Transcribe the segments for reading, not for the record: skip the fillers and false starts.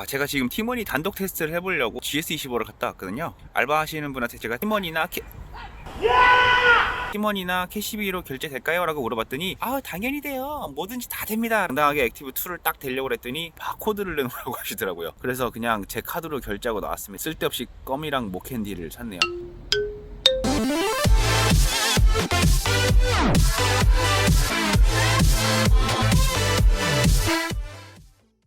제가 지금 팀원이 단독 테스트를 해보려고 GS25를 갔다 왔거든요. 알바하시는 분한테 제가 팀원이나 캐시비로 결제될까요? 라고 물어봤더니 당연히 돼요. 뭐든지 다 됩니다. 당당하게 액티브2를 딱 대려고 했더니 바코드를 내놓으라고 하시더라고요. 그래서 그냥 제 카드로 결제하고 나왔습니다. 쓸데없이 껌이랑 목캔디를 샀네요.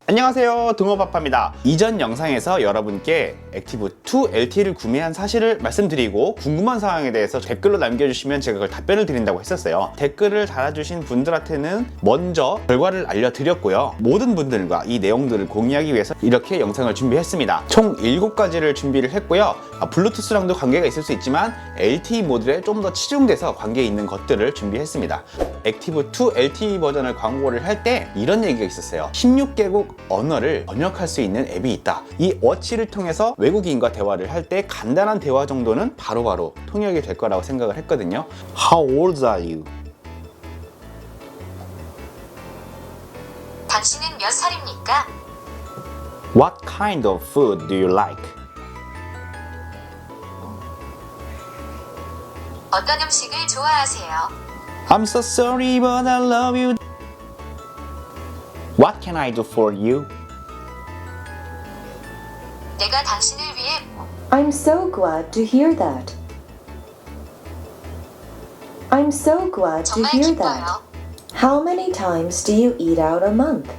안녕하세요, 동호바빠입니다. 이전 영상에서 여러분께 액티브2 LTE를 구매한 사실을 말씀드리고 궁금한 사항에 대해서 댓글로 남겨주시면 제가 그걸 답변을 드린다고 했었어요. 댓글을 달아주신 분들한테는 먼저 결과를 알려드렸고요. 모든 분들과 이 내용들을 공유하기 위해서 이렇게 영상을 준비했습니다. 총 7가지를 준비를 했고요. 블루투스랑도 관계가 있을 수 있지만 LTE 모듈에 좀 더 치중돼서 관계 있는 것들을 준비했습니다. 액티브2 LTE 버전을 광고를 할 때 이런 얘기가 있었어요. 16개국 언어를 번역할 수 있는 앱이 있다. 이 워치를 통해서 외국인과 대화를 할 때 간단한 대화 정도는 바로바로 통역이 될 거라고 생각을 했거든요. How old are you? 당신은 몇 살입니까? What kind of food do you like? 어떤 음식을 좋아하세요? I'm so sorry but I love you. What can I do for you? 내가 당신을 위해 I'm so glad to hear that. I'm so glad to 정말 hear 기뻐요. that. How many times do you eat out a month?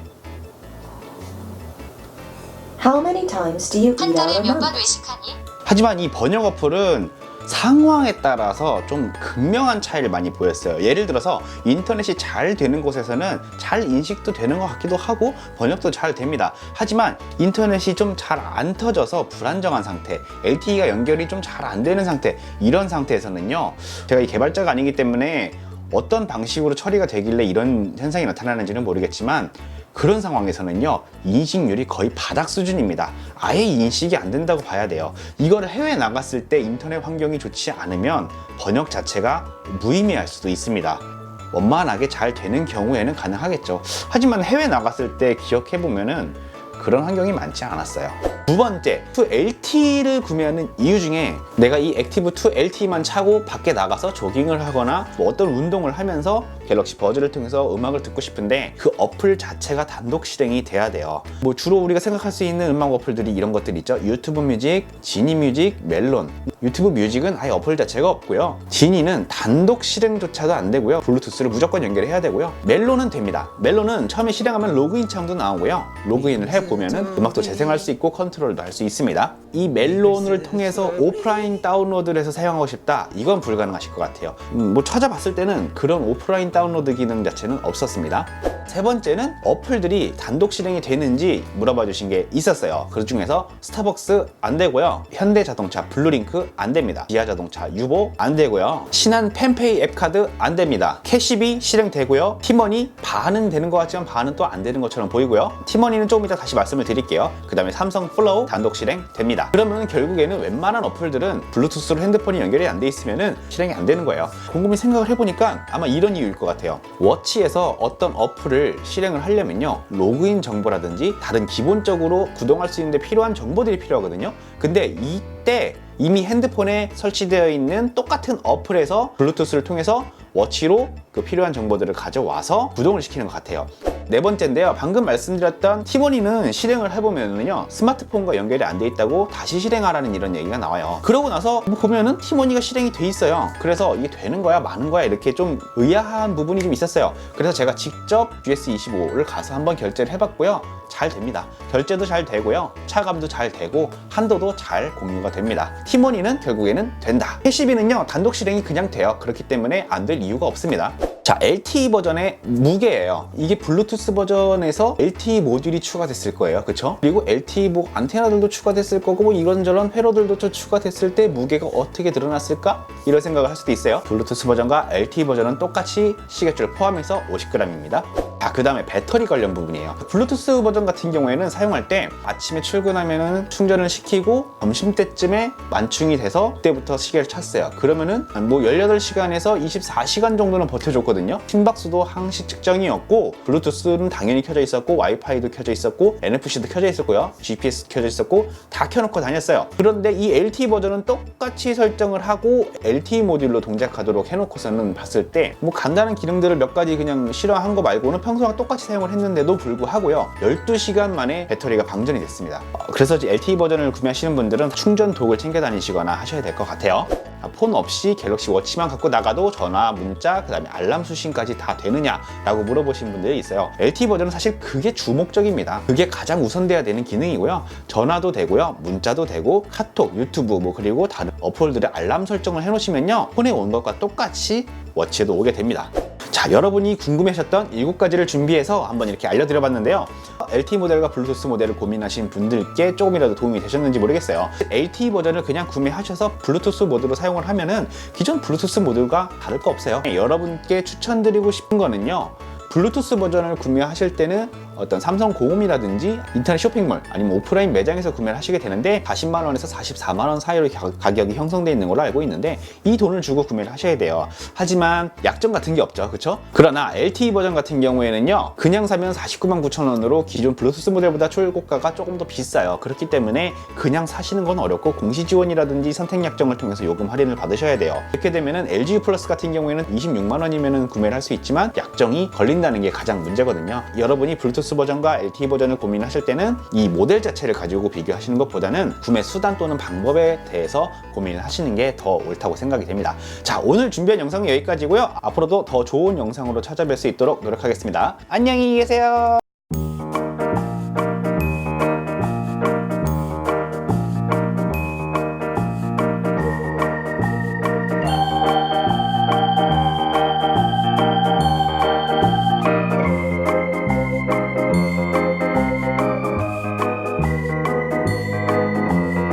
How many times do you 한 eat out 달에 a 몇 번 month? 외식하니? 하지만 이 번역 어플은 상황에 따라서 좀 극명한 차이를 많이 보였어요. 예를 들어서 인터넷이 잘 되는 곳에서는 잘 인식도 되는 것 같기도 하고 번역도 잘 됩니다. 하지만 인터넷이 좀 잘 안 터져서 불안정한 상태, LTE가 연결이 좀 잘 안 되는 상태, 이런 상태에서는요, 제가 이 개발자가 아니기 때문에 어떤 방식으로 처리가 되길래 이런 현상이 나타나는지는 모르겠지만 그런 상황에서는요, 인식률이 거의 바닥 수준입니다. 아예 인식이 안 된다고 봐야 돼요. 이거를 해외에 나갔을 때 인터넷 환경이 좋지 않으면 번역 자체가 무의미할 수도 있습니다. 원만하게 잘 되는 경우에는 가능하겠죠. 하지만 해외 나갔을 때 기억해보면은 그런 환경이 많지 않았어요. 두 번째, LTE를 구매하는 이유 중에 내가 이 액티브2 LTE만 차고 밖에 나가서 조깅을 하거나 어떤 운동을 하면서 갤럭시 버즈를 통해서 음악을 듣고 싶은데 그 어플 자체가 단독 실행이 돼야 돼요. 주로 우리가 생각할 수 있는 음악 어플들이 이런 것들 있죠. 유튜브 뮤직, 지니 뮤직, 멜론. 유튜브 뮤직은 아예 어플 자체가 없고요. 지니는 단독 실행조차도 안 되고요. 블루투스를 무조건 연결해야 되고요. 멜론은 됩니다. 멜론은 처음에 실행하면 로그인 창도 나오고요. 로그인을 해보면은 음악도 재생할 수 있고 컨트롤도 할 수 있습니다. 이 멜론을 통해서 오프라인 다운로드를 해서 사용하고 싶다, 이건 불가능하실 것 같아요. 찾아봤을 때는 그런 오프라인 다운로드 기능 자체는 없었습니다. 세 번째는 어플들이 단독 실행이 되는지 물어봐 주신 게 있었어요. 그 중에서 스타벅스 안 되고요, 현대자동차 블루링크 안 됩니다, 기아자동차 유보 안 되고요, 신한 펜페이 앱카드 안 됩니다, 캐시비 실행되고요, 티머니 반은 되는 것 같지만 반은 또 안 되는 것처럼 보이고요. 티머니는 조금 이따 다시 말씀을 드릴게요. 그 다음에 삼성 플로우 단독 실행 됩니다. 그러면 결국에는 웬만한 어플들은 블루투스로 핸드폰이 연결이 안 돼 있으면은 실행이 안 되는 거예요. 곰곰이 생각을 해보니까 아마 이런 이유일 것 같아요. 워치에서 어떤 어플을 실행을 하려면요, 로그인 정보라든지 다른 기본적으로 구동할 수 있는데 필요한 정보들이 필요하거든요. 근데 이때 이미 핸드폰에 설치되어 있는 똑같은 어플에서 블루투스를 통해서 워치로 그 필요한 정보들을 가져와서 구동을 시키는 것 같아요. 네 번째인데요, 방금 말씀드렸던 티머니는 실행을 해보면은요, 스마트폰과 연결이 안 돼 있다고 다시 실행하라는 이런 얘기가 나와요. 그러고 나서 보면은 티머니가 실행이 돼 있어요. 그래서 이게 되는 거야 마는 거야 이렇게 좀 의아한 부분이 좀 있었어요. 그래서 제가 직접 GS25를 가서 한번 결제를 해봤고요, 잘 됩니다. 결제도 잘 되고요, 차감도 잘 되고 한도도 잘 공유가 됩니다. 티머니는 결국에는 된다. 캐시비는요, 단독 실행이 그냥 돼요. 그렇기 때문에 안 될 이유가 없습니다. 자, LTE 버전의 무게예요. 이게 블루투스 버전에서 LTE 모듈이 추가됐을 거예요. 그쵸? 그리고 LTE 안테나들도 추가됐을 거고 이런저런 회로들도 좀 추가됐을 때 무게가 어떻게 드러났을까? 이런 생각을 할 수도 있어요. 블루투스 버전과 LTE 버전은 똑같이 시계줄을 포함해서 50g입니다. 자, 그 다음에 배터리 관련 부분이에요. 블루투스 버전 같은 경우에는 사용할 때 아침에 출근하면은 충전을 시키고 점심때쯤에 만충이 돼서 그때부터 시계를 찼어요. 그러면은 18시간에서 24시간 정도는 버텨줬거든요. 심박수도 항시 측정이었고 블루투스 블루투스는 당연히 켜져 있었고 와이파이도 켜져 있었고 NFC도 켜져 있었고요. GPS 켜져 있었고 다 켜놓고 다녔어요. 그런데 이 LTE 버전은 똑같이 설정을 하고 LTE 모듈로 동작하도록 해놓고서는 봤을 때 뭐 간단한 기능들을 몇 가지 그냥 실어한 거 말고는 평소와 똑같이 사용을 했는데도 불구하고요. 12시간 만에 배터리가 방전이 됐습니다. 그래서 LTE 버전을 구매하시는 분들은 충전 독을 챙겨 다니시거나 하셔야 될 것 같아요. 폰 없이 갤럭시 워치만 갖고 나가도 전화, 문자, 그 다음에 알람 수신까지 다 되느냐라고 물어보시는 분들이 있어요. LTE 버전은 사실 그게 주목적입니다. 그게 가장 우선돼야 되는 기능이고요. 전화도 되고요, 문자도 되고, 카톡, 유튜브, 뭐 그리고 다른 어플들의 알람 설정을 해놓으시면요, 폰에 온 것과 똑같이 워치에도 오게 됩니다. 자, 여러분이 궁금해하셨던 7가지를 준비해서 한번 이렇게 알려드려봤는데요. LTE 모델과 블루투스 모델을 고민하신 분들께 조금이라도 도움이 되셨는지 모르겠어요. LTE 버전을 그냥 구매하셔서 블루투스 모드로 사용을 하면은 기존 블루투스 모델과 다를 거 없어요. 여러분께 추천드리고 싶은 거는요, 블루투스 버전을 구매하실 때는 어떤 삼성 공홈이라든지 인터넷 쇼핑몰 아니면 오프라인 매장에서 구매를 하시게 되는데 40만 원에서 44만 원 사이로 가격이 형성되어 있는 걸로 알고 있는데 이 돈을 주고 구매를 하셔야 돼요. 하지만 약정 같은 게 없죠, 그렇죠? 그러나 LTE 버전 같은 경우에는요, 그냥 사면 49만 9천 원으로 기존 블루투스 모델보다 초일고가가 조금 더 비싸요. 그렇기 때문에 그냥 사시는 건 어렵고 공시 지원이라든지 선택 약정을 통해서 요금 할인을 받으셔야 돼요. 이렇게 되면은 LG U 플러스 같은 경우에는 26만 원이면은 구매를 할 수 있지만 약정이 걸린다는 게 가장 문제거든요. 여러분이 블루투스 버전과 LTE 버전을 고민하실 때는 이 모델 자체를 가지고 비교하시는 것보다는 구매 수단 또는 방법에 대해서 고민을 하시는 게 더 옳다고 생각이 됩니다. 자, 오늘 준비한 영상은 여기까지고요. 앞으로도 더 좋은 영상으로 찾아뵐 수 있도록 노력하겠습니다. 안녕히 계세요.